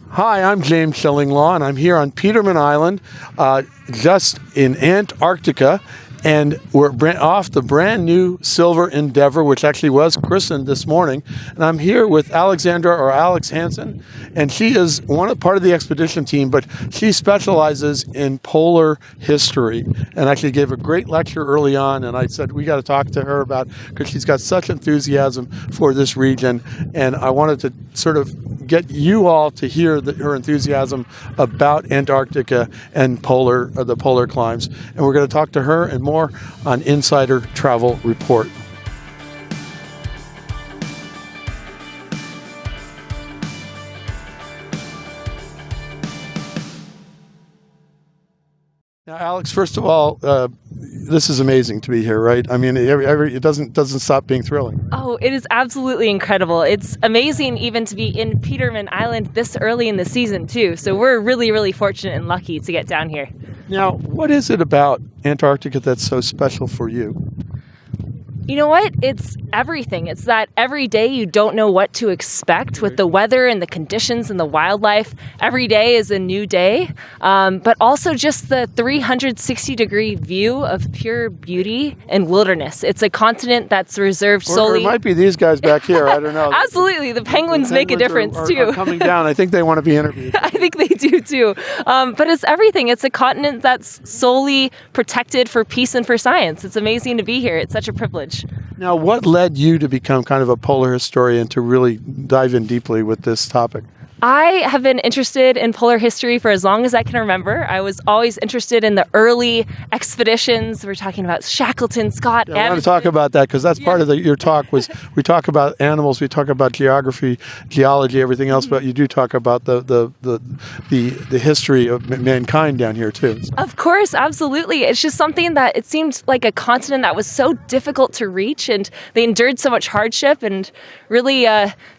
Hi, I'm James Shillinglaw, and I'm here on Peterman Island, just in Antarctica, and we're off the brand new Silver Endeavour, which actually was christened this morning. And I'm here with Alexandra, or Alex Hansen, and she is part of the expedition team, but she specializes in polar history, and actually gave a great lecture early on. And I said we got to talk to her because she's got such enthusiasm for this region, and I wanted to sort of get you all to hear her enthusiasm about Antarctica and the polar climbs. And we're going to talk to her and more on Insider Travel Report. Now, Alex, first of all, this is amazing to be here, right? I mean, it doesn't stop being thrilling. Oh, it is absolutely incredible. It's amazing even to be in Peterman Island this early in the season, too. So we're really, really fortunate and lucky to get down here. Now, what is it about Antarctica that's so special for you? You know what? It's everything. It's that every day you don't know what to expect with the weather and the conditions and the wildlife. Every day is a new day, but also just the 360-degree view of pure beauty and wilderness. It's a continent that's reserved solely... Or it might be these guys back here. I don't know. Absolutely. The penguins make a difference, too. Are coming down. I think they want to be interviewed. I think they do, too. But it's everything. It's a continent that's solely protected for peace and for science. It's amazing to be here. It's such a privilege. Now, what led you to become kind of a polar historian, to really dive in deeply with this topic? I have been interested in polar history for as long as I can remember. I was always interested in the early expeditions. We're talking about Shackleton, Scott, I want to talk about that because that's part of your talk. Was we talk about animals, we talk about geography, geology, everything else, but you do talk about the history of mankind down here too. Of course, absolutely. It's just something that it seemed like a continent that was so difficult to reach, and they endured so much hardship and really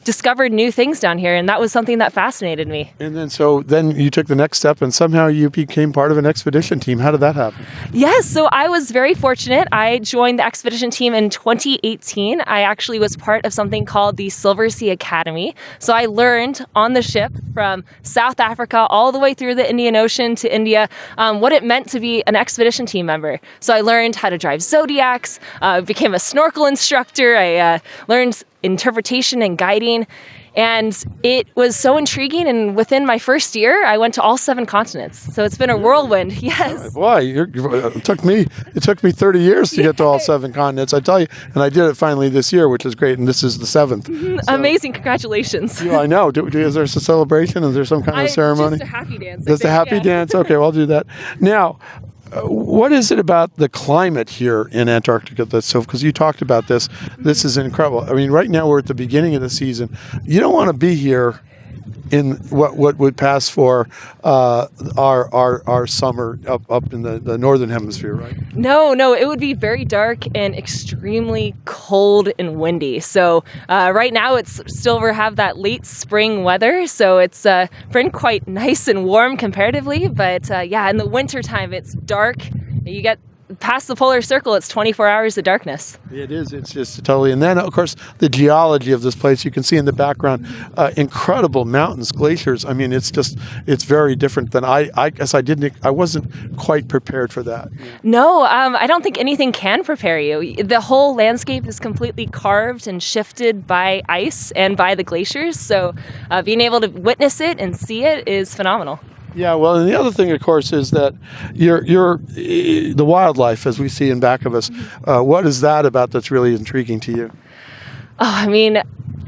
discovered new things down here, and that was something that fascinated me. And then you took the next step and somehow you became part of an expedition team. How did that happen? Yes, so I was very fortunate. I joined the expedition team in 2018. I actually was part of something called the Silversea Academy. So I learned on the ship from South Africa all the way through the Indian Ocean to India what it meant to be an expedition team member. So I learned how to drive Zodiacs, became a snorkel instructor. I learned interpretation and guiding. And it was so intriguing, and within my first year, I went to all 7 continents. So it's been a whirlwind, yes. Boy, it took me 30 years to get to all 7 continents, I tell you. And I did it finally this year, which is great, and this is the 7th. So, amazing, congratulations. Yeah, I know. Is there a celebration? Is there some kind of ceremony? Just a happy dance. Just a happy dance? Okay, well, I'll do that. Now, what is it about the climate here in Antarctica that's so, because you talked about this is incredible. I mean, right now we're at the beginning of the season. You don't want to be here in what would pass for our summer up in the northern hemisphere, right? No, it would be very dark and extremely cold and windy. So right now we have that late spring weather, so it's been quite nice and warm comparatively. But in the wintertime it's dark. You get past the polar circle, it's 24 hours of darkness. It is. It's just totally. And then, of course, the geology of this place, you can see in the background, incredible mountains, glaciers. I mean, it's very different than I guess I wasn't quite prepared for that. No, I don't think anything can prepare you. The whole landscape is completely carved and shifted by ice and by the glaciers. So being able to witness it and see it is phenomenal. Yeah, well, and the other thing, of course, is that the wildlife, as we see in back of us, what is that about that's really intriguing to you? Oh, I mean,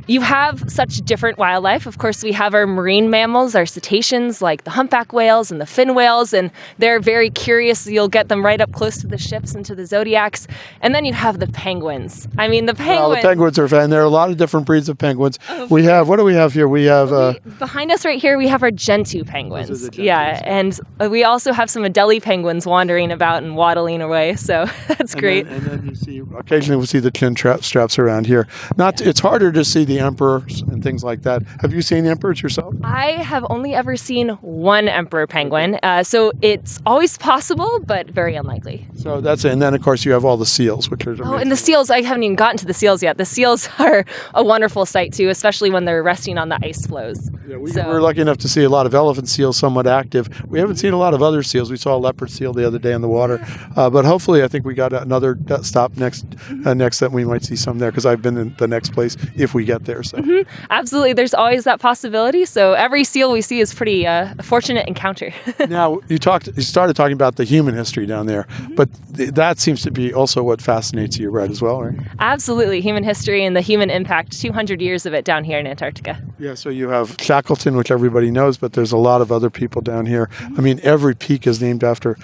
you have such different wildlife. Of course, we have our marine mammals, our cetaceans, like the humpback whales and the fin whales, and they're very curious. You'll get them right up close to the ships and to the Zodiacs. And then you have the penguins. I mean, the penguins... Well, the penguins are fun. There are a lot of different breeds of penguins. What do we have here? We have... behind us right here, we have our Gentoo penguins. Those are the Gentoos. Yeah, and we also have some Adelie penguins wandering about and waddling away, so that's great. And then you see, occasionally we'll see the chin straps around here. It's harder to see the emperors and things like that. Have you seen emperors yourself? I have only ever seen one emperor penguin, so it's always possible, but very unlikely. So that's it. And then, of course, you have all the seals, which are amazing. Oh, and the seals, I haven't even gotten to the seals yet. The seals are a wonderful sight, too, especially when they're resting on the ice floes. Yeah, we were lucky enough to see a lot of elephant seals, somewhat active. We haven't seen a lot of other seals. We saw a leopard seal the other day in the water, but hopefully, I think we got another stop next that we might see some there, because I've been in the next place if we get there. So Absolutely, there's always that possibility. So every seal we see is pretty a fortunate encounter. Now you started talking about the human history down there, but that seems to be also what fascinates you, right, as well, right? Absolutely, human history and the human impact. 200 years of it down here in Antarctica. Yeah, so you have Shackleton, which everybody knows, but there's a lot of other people down here. I mean, every peak is named after.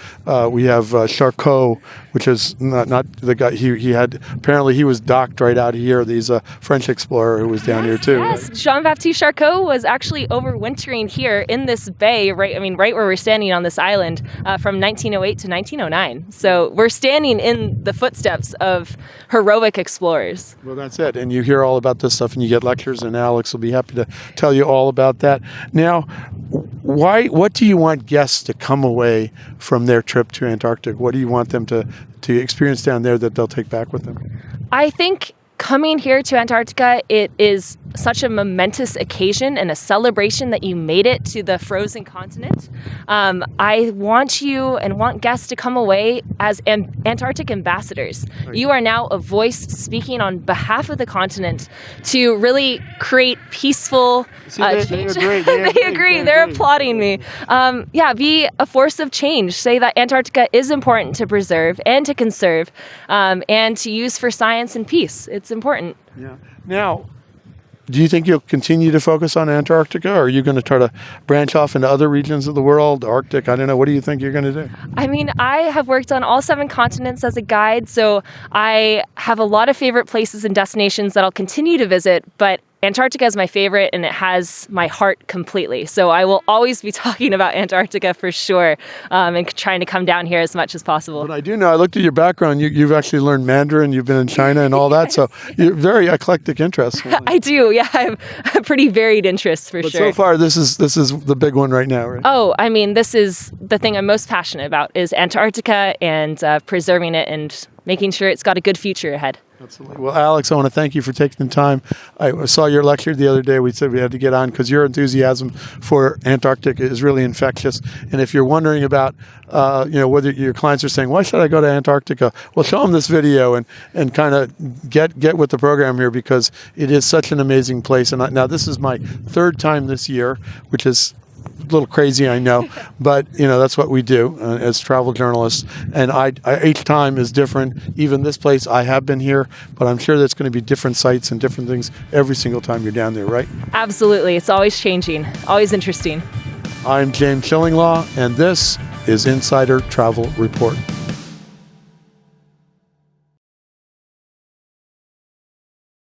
We have Charcot, which is not the guy. He had, apparently he was docked right out here. He's a French explorer who was down here too. Yes, Jean-Baptiste Charcot was actually overwintering here in this bay, right where we're standing on this island, from 1908 to 1909. So we're standing in the footsteps of heroic explorers. Well, that's it. And you hear all about this stuff, and you get lectures, and Alex will be happy to tell you all about that. Now, what do you want guests to come away from their trip to Antarctica? What do you want them to experience down there that they'll take back with them? I think coming here to Antarctica, it is such a momentous occasion and a celebration that you made it to the frozen continent. I want you and want guests to come away as Antarctic ambassadors. Right. You are now a voice speaking on behalf of the continent to really create peaceful change. They agree. They're applauding me. Be a force of change. Say that Antarctica is important to preserve and to conserve, and to use for science and peace. It's important. Yeah. Now, do you think you'll continue to focus on Antarctica, or are you going to try to branch off into other regions of the world, Arctic? I don't know. What do you think you're going to do? I mean, I have worked on all 7 continents as a guide, so I have a lot of favorite places and destinations that I'll continue to visit, but Antarctica is my favorite, and it has my heart completely. So I will always be talking about Antarctica for sure, and trying to come down here as much as possible. But I do know, I looked at your background, you've actually learned Mandarin, you've been in China and all that, so you're very eclectic interests. I do, yeah. I have a pretty varied interests for sure. But so far, this is the big one right now, right? Oh, I mean, this is the thing I'm most passionate about, is Antarctica and preserving it and making sure it's got a good future ahead. Absolutely. Well, Alex, I want to thank you for taking the time. I saw your lecture the other day. We said we had to get on because your enthusiasm for Antarctica is really infectious. And if you're wondering about, whether your clients are saying, why should I go to Antarctica? Well, show them this video and kind of get with the program here, because it is such an amazing place. And now this is my 3rd time this year, which is a little crazy, I know, but that's what we do as travel journalists. And each time is different. Even this place, I have been here, but I'm sure there's going to be different sites and different things every single time you're down there, right? Absolutely. It's always changing, always interesting. I'm James Shillinglaw, and this is Insider Travel Report.